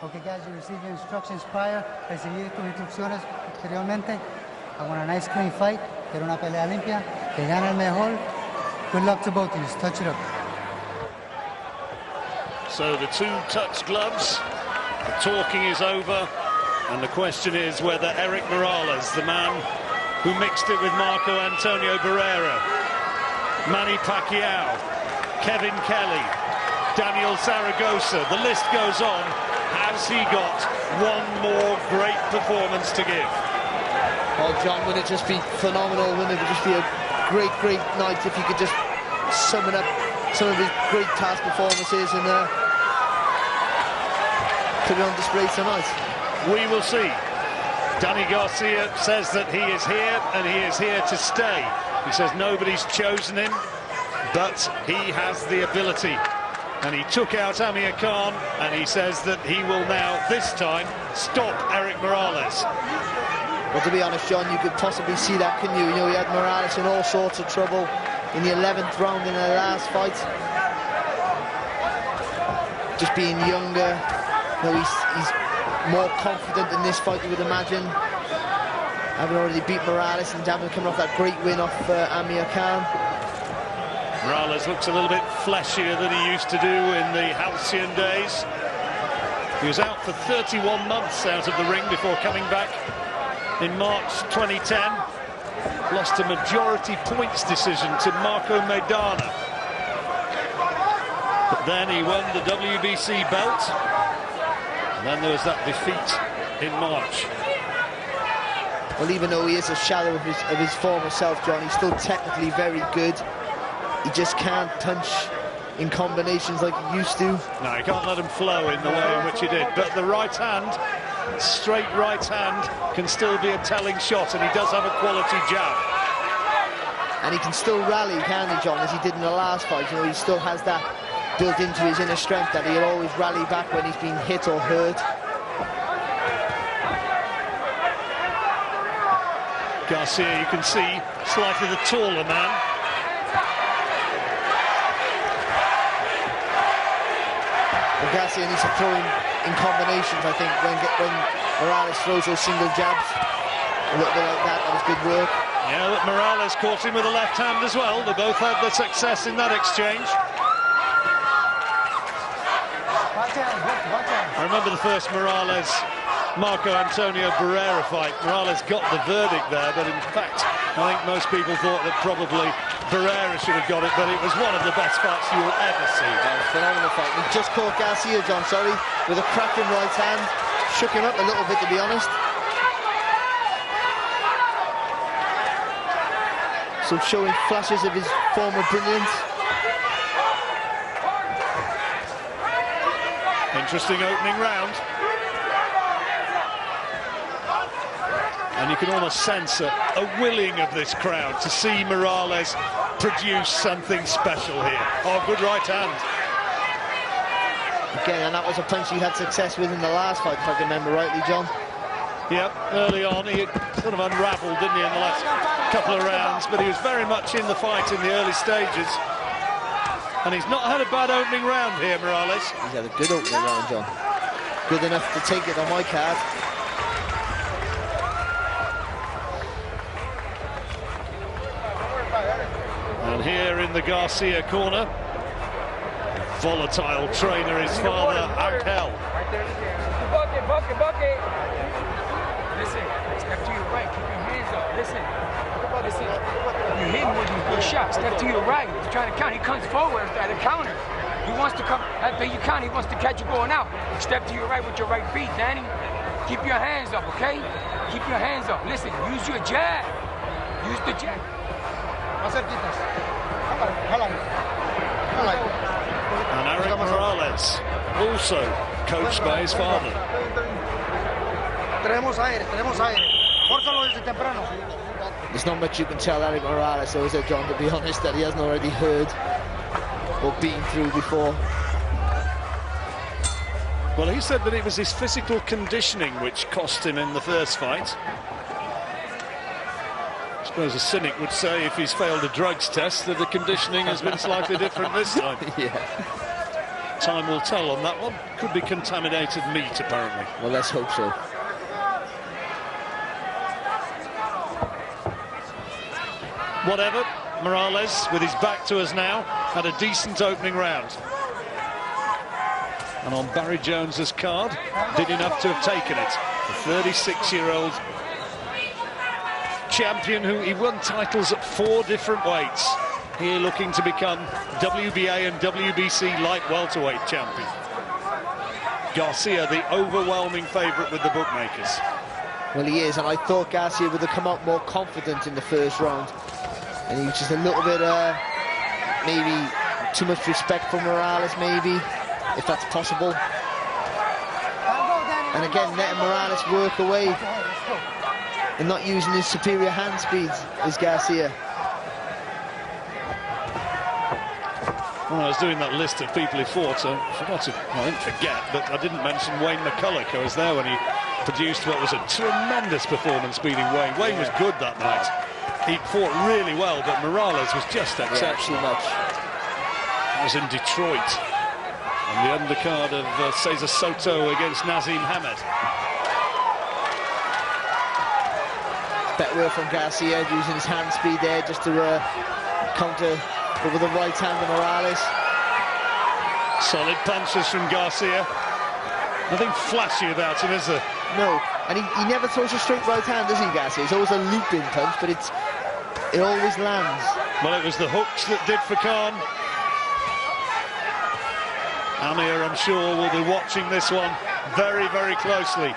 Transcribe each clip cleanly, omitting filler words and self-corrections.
Okay, guys, you receive your instructions prior. Recibí tus instrucciones posteriormente. I want a nice clean fight. Quiero una pelea limpia. Que gane el mejor. Good luck to both of you. Touch it up. So the two touch gloves. The talking is over. And the question is whether Erik Morales, the man who mixed it with Marco Antonio Barrera, Manny Pacquiao, Kevin Kelly, Daniel Zaragoza, the list goes on. Has he got one more great performance to give? Oh, John, would it just be phenomenal? Wouldn't it just be a great, great night if you could just summon up some of his great past performances and put it on display tonight? We will see. Danny Garcia says that he is here and he is here to stay. He says nobody's chosen him, but he has the ability. And he took out Amir Khan, and he says that he will now, this time, stop Erik Morales. Well, to be honest, John, you could possibly see that, couldn't you? You know, he had Morales in all sorts of trouble in the 11th round in the last fight. Just being younger, you know, he's more confident in this fight, you would imagine. Having already beat Morales and having come off that great win off Amir Khan. Morales looks a little bit fleshier than he used to do in the halcyon days. He was out for 31 months out of the ring before coming back in March 2010. Lost a majority points decision to Marco Maidana. But then he won the WBC belt. And then there was that defeat in March. Well, even though he is a shadow of his former self, John, he's still technically very good. He just can't punch in combinations like he used to. No, he can't let him flow in the way in which he did. But the right hand, straight right hand, can still be a telling shot, and he does have a quality jab. And he can still rally, can't he, John, as he did in the last fight? You know, he still has that built into his inner strength that he'll always rally back when he's been hit or hurt. Garcia, you can see, slightly the taller man. Garcia needs to throw in combinations, I think, when Morales throws those single jabs. A little bit like that, that was good work. Yeah, but Morales caught him with a left hand as well. They both had the success in that exchange. I remember the first Morales Marco Antonio Barrera fight. Morales got the verdict there, but in fact, I think most people thought that probably Barrera should have got it, but it was one of the best fights you will ever see. Phenomenal fight. He just caught Garcia, John, sorry, with a cracking right hand. Shook him up a little bit, to be honest. So showing flashes of his former brilliance. Interesting opening round. And you can almost sense a willing of this crowd to see Morales produce something special here. Oh, good right hand. Again, and that was a punch he had success with in the last fight, if I can remember rightly, John. Yep, early on he sort of unravelled, didn't he, in the last couple of rounds, but he was very much in the fight in the early stages. And he's not had a bad opening round here, Morales. He's had a good opening round, John. Good enough to take it on my card. And here in the Garcia corner, volatile trainer, his father, Angel. Bucket. Listen, step to your right, keep your hands up. Listen. You hit him with these good shots. Step to your right. He's trying to count. He comes forward at a counter. He wants to come, after you count, he wants to catch you going out. Step to your right with your right feet, Danny. Keep your hands up, okay? Keep your hands up. Listen, use your jab. Use the jab. And Erik Morales, also coached by his father. There's not much you can tell Erik Morales, though, is there, John, to be honest, that he hasn't already heard or been through before. Well, he said that it was his physical conditioning which cost him in the first fight. I suppose a cynic would say if he's failed a drugs test that the conditioning has been slightly different this time. Yeah. time will tell on that one. Could be contaminated meat, apparently. Well, let's hope so. Whatever, Morales, with his back to us now, had a decent opening round. And on Barry Jones's card, did enough to have taken it. The 36-year-old champion who he won titles at 4 different weights. Here looking to become WBA and WBC light welterweight champion. Garcia, the overwhelming favourite with the bookmakers. Well, he is, and I thought Garcia would have come out more confident in the first round. And he was just a little bit, maybe too much respect for Morales, maybe, if that's possible. And again, letting Morales work away and not using his superior hand speeds as Garcia. When I was doing that list of people who fought, I forgot to, well, I didn't forget, but I didn't mention Wayne McCulloch. I was there when he produced what was a tremendous performance beating Wayne. Wayne was good that night. He fought really well, but Morales was just exceptional. That was in Detroit, on the undercard of Cesar Soto against Nazim Hamed. Better work from Garcia, using his hand speed there just to counter with the right hand of Morales. Solid punches from Garcia. Nothing flashy about him, is there? No, and he never throws a straight right hand, does he, Garcia? It's always a looping punch, but it always lands. Well, it was the hooks that did for Khan. Amir, I'm sure, will be watching this one very, very closely.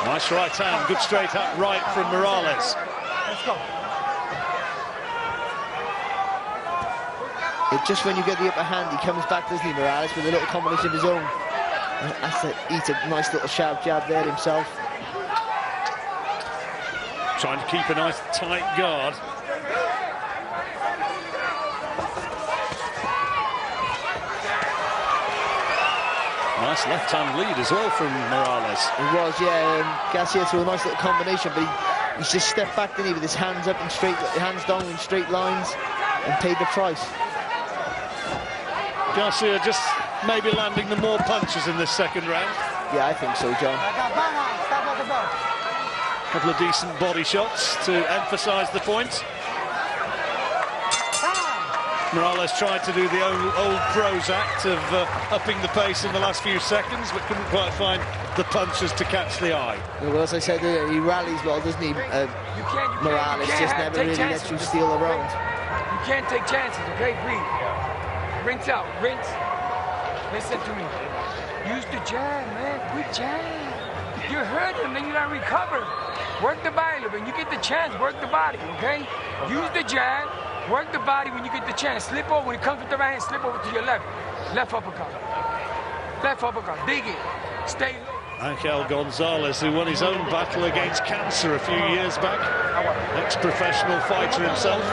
Nice right hand, good straight up right from Morales. Let's go. Just when you get the upper hand, he comes back, doesn't he, Morales, with a little combination of his own. And has to eat a nice little sharp jab there himself. Trying to keep a nice tight guard. Nice left-hand lead as well from Morales. It was, yeah. Garcia threw a nice little combination, but he's just stepped back, didn't he, with his hands up in straight, hands down in straight lines, and paid the price. Garcia just maybe landing the more punches in this second round. Yeah, I think so, John. A couple of decent body shots to emphasise the point. Morales tried to do the old pros act of upping the pace in the last few seconds, but couldn't quite find the punches to catch the eye. Well, as I said, he rallies well, doesn't he? Morales just never really lets you steal around. You can't take chances, okay? Breathe. Rinse out, rinse. Listen to me. Use the jab, man. Good jab. You hurt him, then you gotta recover. Work the body a little bit. You get the chance, work the body, okay? Use the jab. Work the body when you get the chance. Slip over. When it comes with the right hand, slip over to your left. Left uppercut. Left uppercut. Dig it. Stay low. Angel Gonzalez, who won his own battle against cancer a few years back. Ex-professional fighter himself.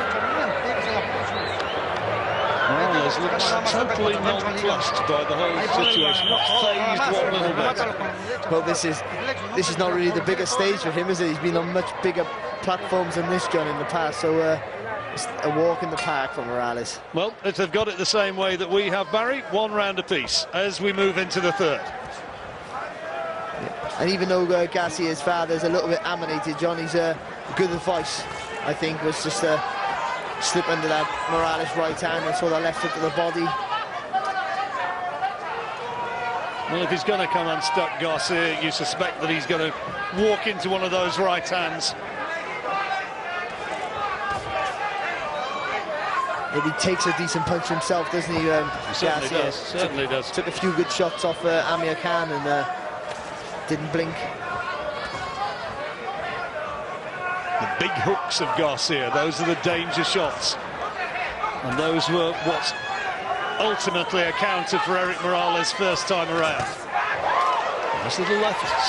Morales looks totally nonplussed by the whole situation. Not phased one little bit. Well, this is not really the biggest stage for him, is it? He's been on much bigger platforms than this, John, in the past. So, a walk in the park for Morales. Well, if they've got it the same way that we have, Barry, 1 round apiece as we move into the third. Yeah. And even though Garcia's father's a little bit animated, John, he's good advice, I think, was just slip under that Morales right hand and saw the left hook to the body. Well, if he's going to come unstuck, Garcia, you suspect that he's going to walk into one of those right hands. He takes a decent punch himself, doesn't he? He certainly does. Certainly does. Took a few good shots off Amir Khan and didn't blink. The big hooks of Garcia, those are the danger shots. And those were what ultimately accounted for Erik Morales' first time around. Nice little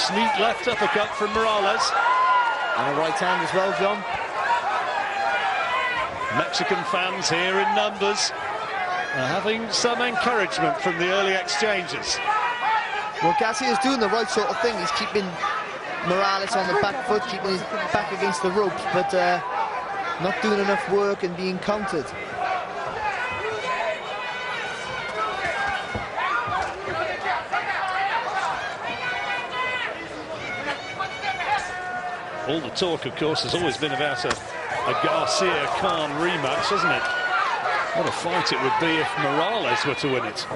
sneak left uppercut from Morales. And a right hand as well, John. Mexican fans here in numbers are having some encouragement from the early exchanges. Well, Garcia's doing the right sort of thing. He's keeping Morales on the back foot, keeping his back against the ropes, but not doing enough work and being countered. All the talk, of course, has always been about a Garcia-Khan rematch, hasn't it? What a fight it would be if Morales were to win it.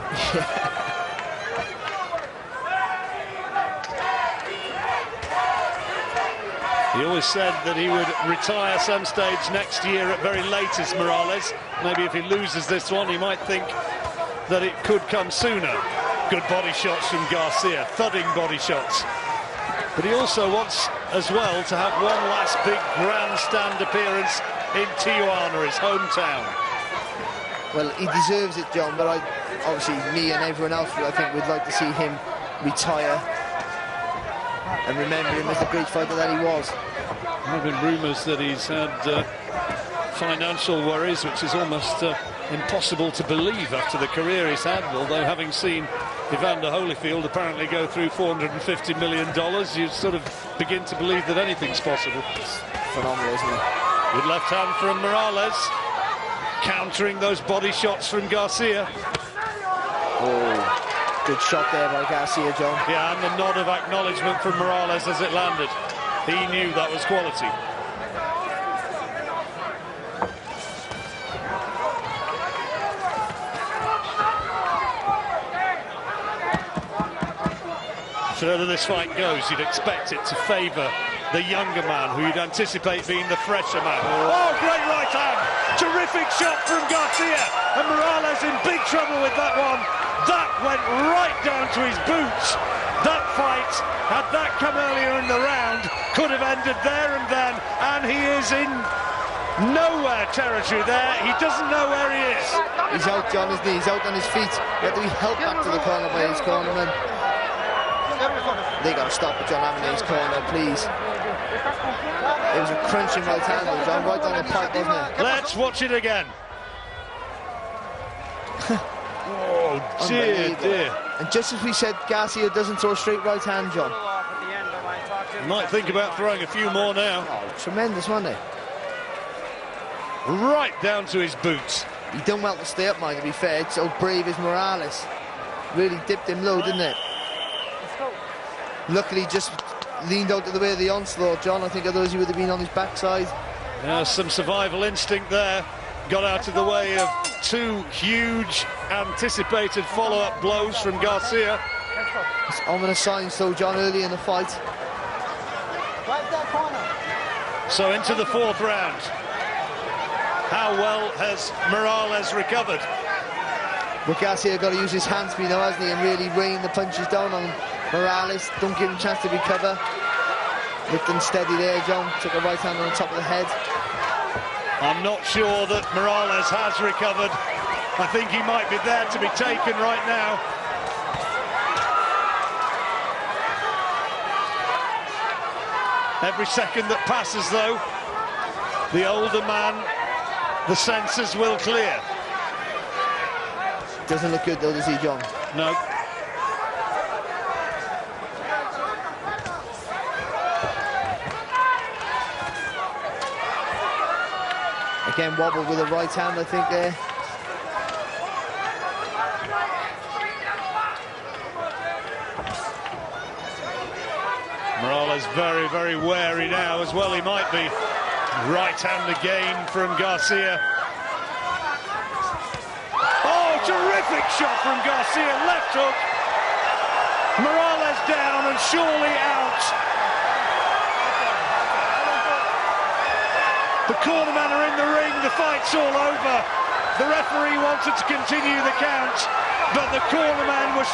He always said that he would retire some stage next year at very latest, Morales. Maybe if he loses this one, he might think that it could come sooner. Good body shots from Garcia, thudding body shots. But he also wants, as well, to have one last big grandstand appearance in Tijuana, his hometown. Well, he deserves it, John, but obviously me and everyone else, I think, would like to see him retire and remember him as the great fighter that he was. There have been rumours that he's had financial worries, which is almost impossible to believe after the career he's had, although having seen Evander Holyfield apparently go through $450 million, you sort of begin to believe that anything's possible. It's phenomenal, isn't it? Good left hand from Morales, countering those body shots from Garcia. Oh, good shot there by Garcia, John. Yeah, and the nod of acknowledgement from Morales as it landed. He knew that was quality. The further this fight goes, you'd expect it to favour the younger man, who you'd anticipate being the fresher man. Oh, great right hand! Terrific shot from Garcia, and Morales in big trouble with that one. That went right down to his boots. That fight, had that come earlier in the round, could have ended there and then, and he is in nowhere territory there. He doesn't know where he is. He's out, John, isn't he? He's out on his feet. He had to be helped back to the corner by his cornerman. They got to stop it, John, having his corner, please. It was a crunching right hand, John, right down the pipe, wasn't it? Let's watch it again. Oh, dear, dear. And just as we said, Garcia doesn't throw a straight right hand, John. Might think about throwing a few more now. Oh, tremendous, wasn't it? Right down to his boots. He done well to stay up, mind, to be fair. It's so brave as Morales. Really dipped him low, didn't it? Luckily, just leaned out of the way of the onslaught, John. I think otherwise he would have been on his backside. Yeah, some survival instinct there. Got out of the way of two huge anticipated follow-up blows from Garcia. It's ominous signs, though, John, early in the fight. So into the fourth round. How well has Morales recovered? But Garcia got to use his hand speed now, hasn't he, and really rain the punches down on Morales. Don't give him a chance to recover. Looked unsteady there, John. Took a right hand on the top of the head. I'm not sure that Morales has recovered. I think he might be there to be taken right now. Every second that passes, though, the older man, the senses will clear. Doesn't look good, though, does he, John? No. Again, wobbled with a right hand, I think, there. Morales very, very wary now as well. He might be. Right hand again from Garcia. Oh, terrific shot from Garcia. Left hook. Morales down and surely out. The cornermen are in the ring. The fight's all over. The referee wanted to continue the count, but the cornerman was